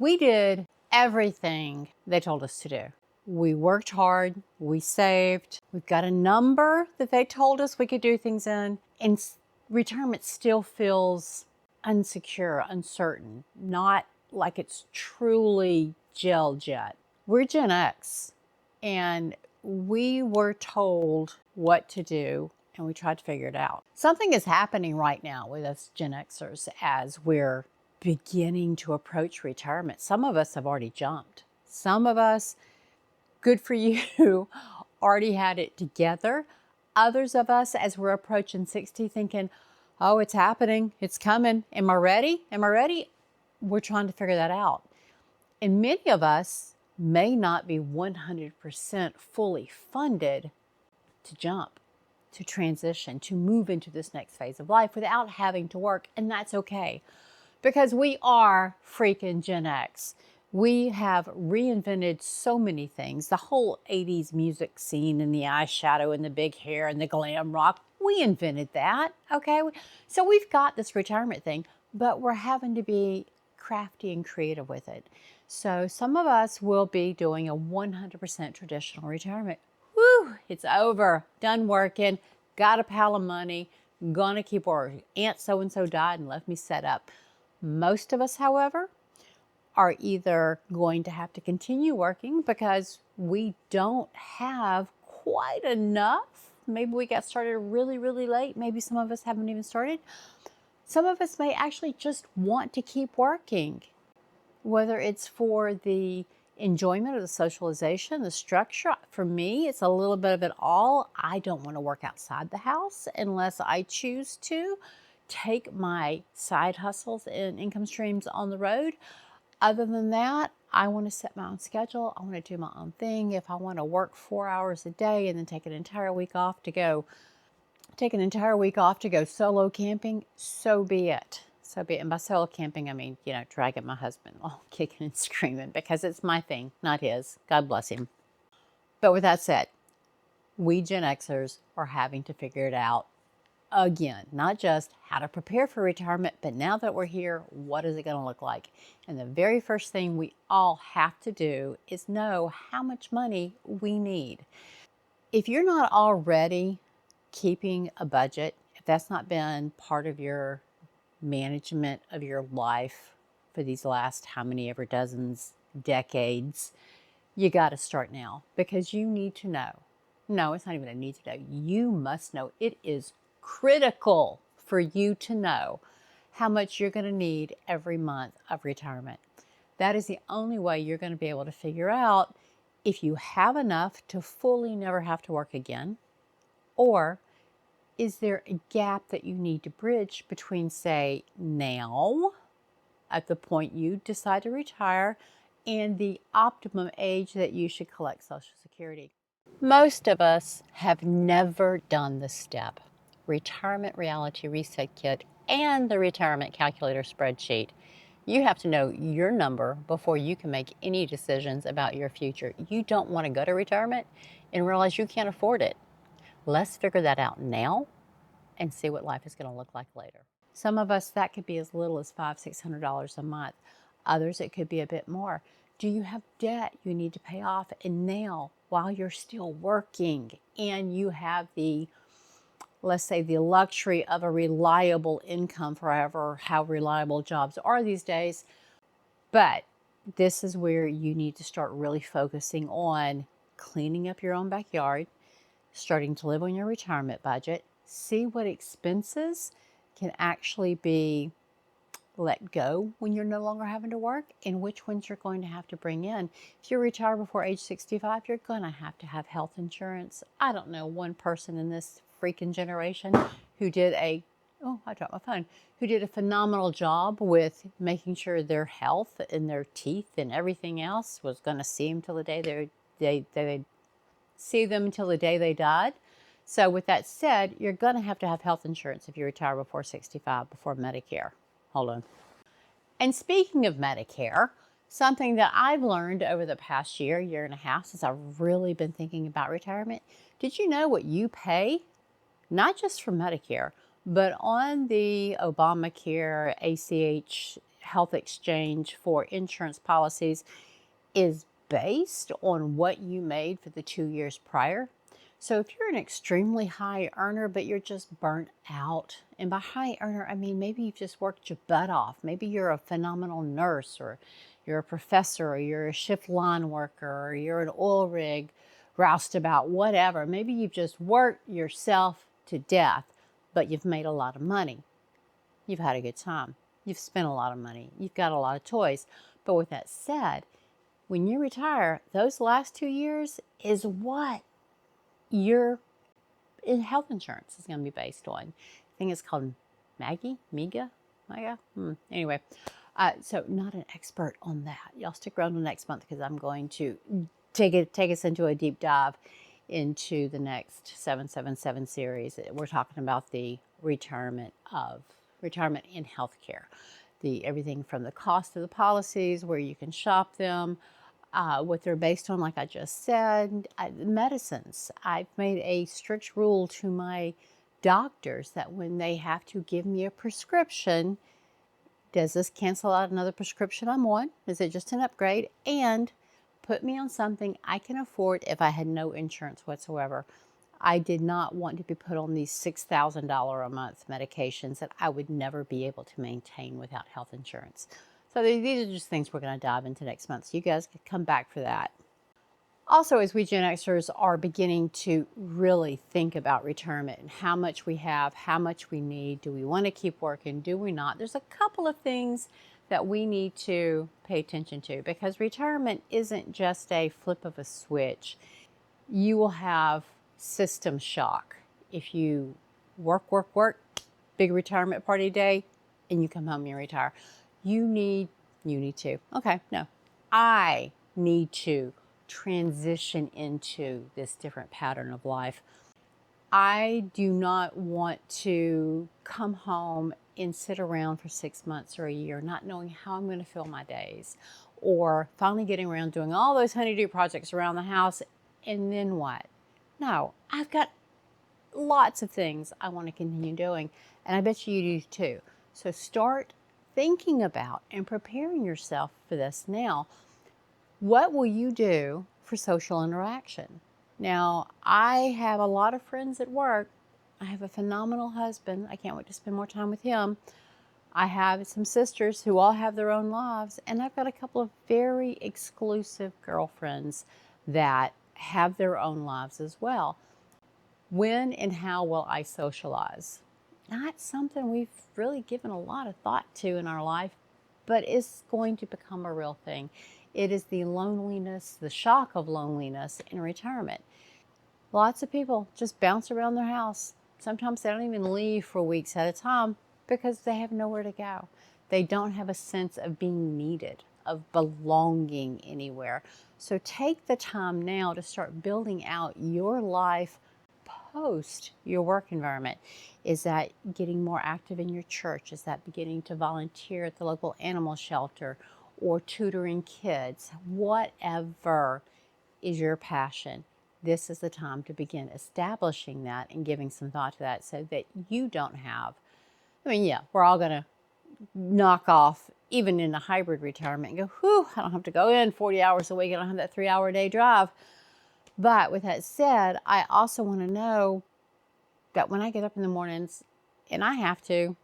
We did everything they told us to do. We worked hard, we saved, we've got a number that they told us we could do things in, and retirement still feels unsecure, uncertain, not like it's truly gelled yet. We're Gen X, and we were told what to do, and we tried to figure it out. Something is happening right now with us Gen Xers as we're beginning to approach retirement. Some of us have already jumped. Some of us, good for you, already had it together. Others of us, as we're approaching 60, thinking, oh, it's happening, it's coming. Am I ready? Am I ready? We're trying to figure that out. And many of us may not be 100% fully funded to jump, to transition, to move into this next phase of life without having to work. And that's okay, because we are freaking Gen X. We have reinvented so many things. The whole 80s music scene and the eyeshadow and the big hair and the glam rock, we invented that, okay? So we've got this retirement thing, but we're having to be crafty and creative with it. So some of us will be doing a 100% traditional retirement. Whew, it's over, done working, got a pile of money, gonna keep working. Aunt so-and-so died and left me set up. Most of us, however, are either going to have to continue working because we don't have quite enough. Maybe we got started really, really late. Maybe some of us haven't even started. Some of us may actually just want to keep working, whether it's for the enjoyment of the socialization, the structure. For me, it's a little bit of it all. I don't want to work outside the house unless I choose to take my side hustles and income streams on the road. Other than that, I want to set my own schedule. I want to do my own thing. If I want to work 4 hours a day and then take an entire week off to go solo camping, so be it. So be it. And by solo camping, I mean, dragging my husband along, kicking and screaming, because it's my thing, not his. God bless him. But with that said, we Gen Xers are having to figure it out again, not just how to prepare for retirement, but now that we're here, what is it going to look like? And the very first thing we all have to do is know how much money we need. If you're not already keeping a budget, if that's not been part of your management of your life for these last how many ever dozens, decades, you got to start now, because you need to know. No, it's not even a need to know. You must know. It is critical for you to know how much you're going to need every month of retirement. That is the only way you're going to be able to figure out if you have enough to fully never have to work again, or is there a gap that you need to bridge between, say, now, at the point you decide to retire, and the optimum age that you should collect Social Security. Most of us have never done this step. Retirement Reality Reset Kit and the Retirement Calculator spreadsheet. You have to know your number before you can make any decisions about your future. You don't want to go to retirement and realize you can't afford it. Let's figure that out now and see what life is going to look like later. Some of us, that could be as little as $500-600 a month. Others, it could be a bit more. Do you have debt you need to pay off? And now, while you're still working and you have the, let's say, the luxury of a reliable income, forever, how reliable jobs are these days. But this is where you need to start really focusing on cleaning up your own backyard, starting to live on your retirement budget, see what expenses can actually be let go when you're no longer having to work, and which ones you're going to have to bring in. If you retire before age 65, you're going to have health insurance. I don't know one person in this freaking generation who did I dropped my phone, who did a phenomenal job with making sure their health and their teeth and everything else was going to see them till the day they'd see them until the day they died. So with that said, you're going to have health insurance if you retire before 65, before Medicare. Hold on. And speaking of Medicare, something that I've learned over the past year and a half, since I've really been thinking about retirement, did you know what you pay, not just for Medicare, but on the Obamacare, ACH, health exchange for insurance policies is based on what you made for the 2 years prior. So if you're an extremely high earner, but you're just burnt out, and by high earner, I mean maybe you've just worked your butt off. Maybe you're a phenomenal nurse, or you're a professor, or you're a shift line worker, or you're an oil rig roustabout, whatever. Maybe you've just worked yourself to death, but you've made a lot of money. You've had a good time. You've spent a lot of money. You've got a lot of toys. But with that said, when you retire, those last 2 years is what your health insurance is going to be based on. I think it's called MIGA. Anyway, so not an expert on that. Y'all stick around till next month because I'm going to take us into a deep dive into the next 777 series. We're talking about the retirement in healthcare. Everything from the cost of the policies, where you can shop them, what they're based on, like I just said, medicines. I've made a strict rule to my doctors that when they have to give me a prescription, does this cancel out another prescription I'm on? Is it just an upgrade? And put me on something I can afford if I had no insurance whatsoever. I did not want to be put on these $6,000 a month medications that I would never be able to maintain without health insurance. So these are just things we're going to dive into next month. So you guys can come back for that. Also, as we Gen Xers are beginning to really think about retirement and how much we have, how much we need, do we want to keep working, do we not? There's a couple of things that we need to pay attention to, because retirement isn't just a flip of a switch. You will have system shock if you work, big retirement party day, and you come home and you retire. You need to. Okay, no. I need to transition into this different pattern of life. I do not want to come home and sit around for 6 months or a year not knowing how I'm going to fill my days, or finally getting around doing all those honeydew projects around the house, and then what? No, I've got lots of things I want to continue doing, and I bet you do too. So start thinking about and preparing yourself for this now. What will you do for social interaction? Now, I have a lot of friends at work. I have a phenomenal husband. I can't wait to spend more time with him. I have some sisters who all have their own lives, and I've got a couple of very exclusive girlfriends that have their own lives as well. When and how will I socialize? Not something we've really given a lot of thought to in our life, but it's going to become a real thing. It is the loneliness, the shock of loneliness in retirement. Lots of people just bounce around their house. Sometimes they don't even leave for weeks at a time because they have nowhere to go. They don't have a sense of being needed, of belonging anywhere. So take the time now to start building out your life post your work environment. Is that getting more active in your church? Is that beginning to volunteer at the local animal shelter or tutoring kids? Whatever is your passion, this is the time to begin establishing that and giving some thought to that, so that you don't have, we're all going to knock off even in a hybrid retirement and go, whew, I don't have to go in 40 hours a week. I don't have that 3-hour day drive. But with that said, I also want to know that when I get up in the mornings, and I have to,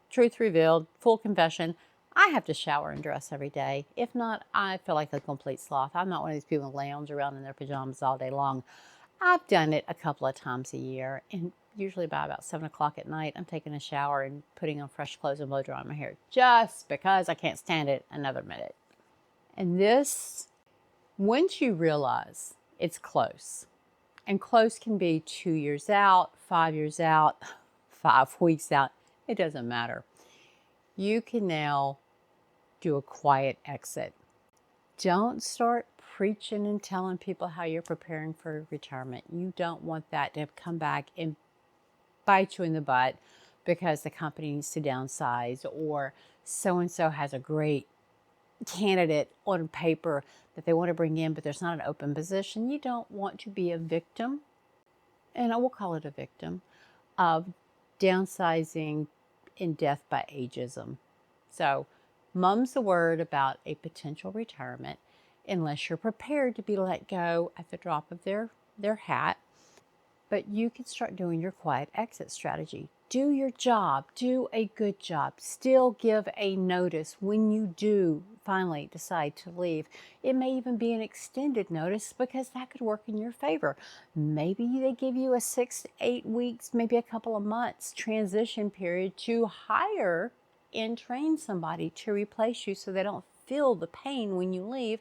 truth revealed, full confession, I have to shower and dress every day. If not, I feel like a complete sloth. I'm not one of these people who lounge around in their pajamas all day long. I've done it a couple of times a year, and usually by about 7 o'clock at night, I'm taking a shower and putting on fresh clothes and blow drying my hair, just because I can't stand it another minute. And this, once you realize it's close, and close can be 2 years out, 5 years out, 5 weeks out, it doesn't matter. You can now do a quiet exit. Don't start preaching and telling people how you're preparing for retirement. You don't want that to come back and bite you in the butt because the company needs to downsize, or so-and-so has a great candidate on paper that they want to bring in, but there's not an open position. You don't want to be a victim, and I will call it a victim, of downsizing and death by ageism. So Mum's the word about a potential retirement unless you're prepared to be let go at the drop of their hat. But you can start doing your quiet exit strategy. Do your job, do a good job. Still give a notice when you do finally decide to leave. It may even be an extended notice because that could work in your favor. Maybe they give you a 6 to 8 weeks, maybe a couple of months transition period to hire and train somebody to replace you so they don't feel the pain when you leave.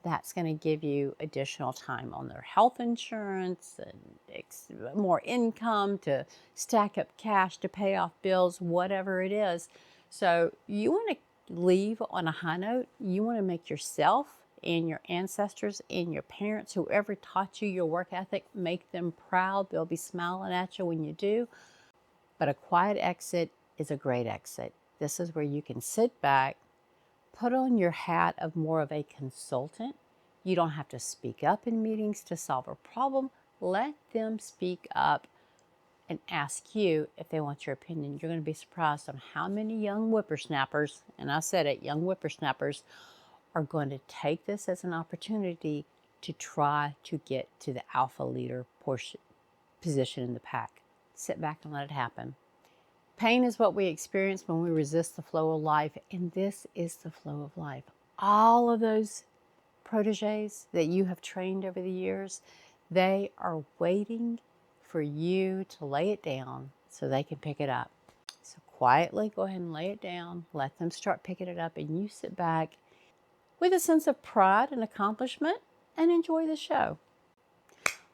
That's going to give you additional time on their health insurance and more income to stack up cash to pay off bills, whatever it is. So you want to leave on a high note. You want to make yourself and your ancestors and your parents, whoever taught you your work ethic, make them proud. They'll be smiling at you when you do. But a quiet exit is a great exit. This is where you can sit back, put on your hat of more of a consultant. You don't have to speak up in meetings to solve a problem. Let them speak up and ask you if they want your opinion. You're going to be surprised on how many young whippersnappers, and I said it, young whippersnappers, are going to take this as an opportunity to try to get to the alpha leader position in the pack. Sit back and let it happen. Pain is what we experience when we resist the flow of life, and this is the flow of life. All of those proteges that you have trained over the years, they are waiting for you to lay it down so they can pick it up. So quietly go ahead and lay it down, let them start picking it up, and you sit back with a sense of pride and accomplishment and enjoy the show.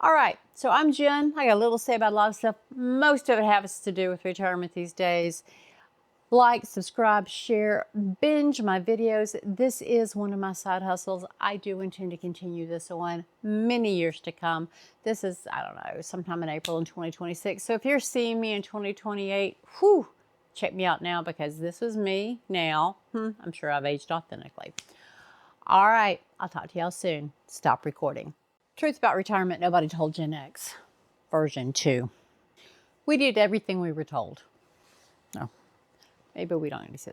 All right, so I'm Jen. I got a little to say about a lot of stuff. Most of it has to do with retirement these days. Like, subscribe, share, binge my videos. This is one of my side hustles. I do intend to continue this on many years to come. This is, I don't know, sometime in April in 2026. So if you're seeing me in 2028, check me out now because this is me now. I'm sure I've aged authentically. All right, I'll talk to y'all soon. Stop recording. Truth about retirement nobody told Gen X, version 2. We did everything we were told. No, maybe we don't need to say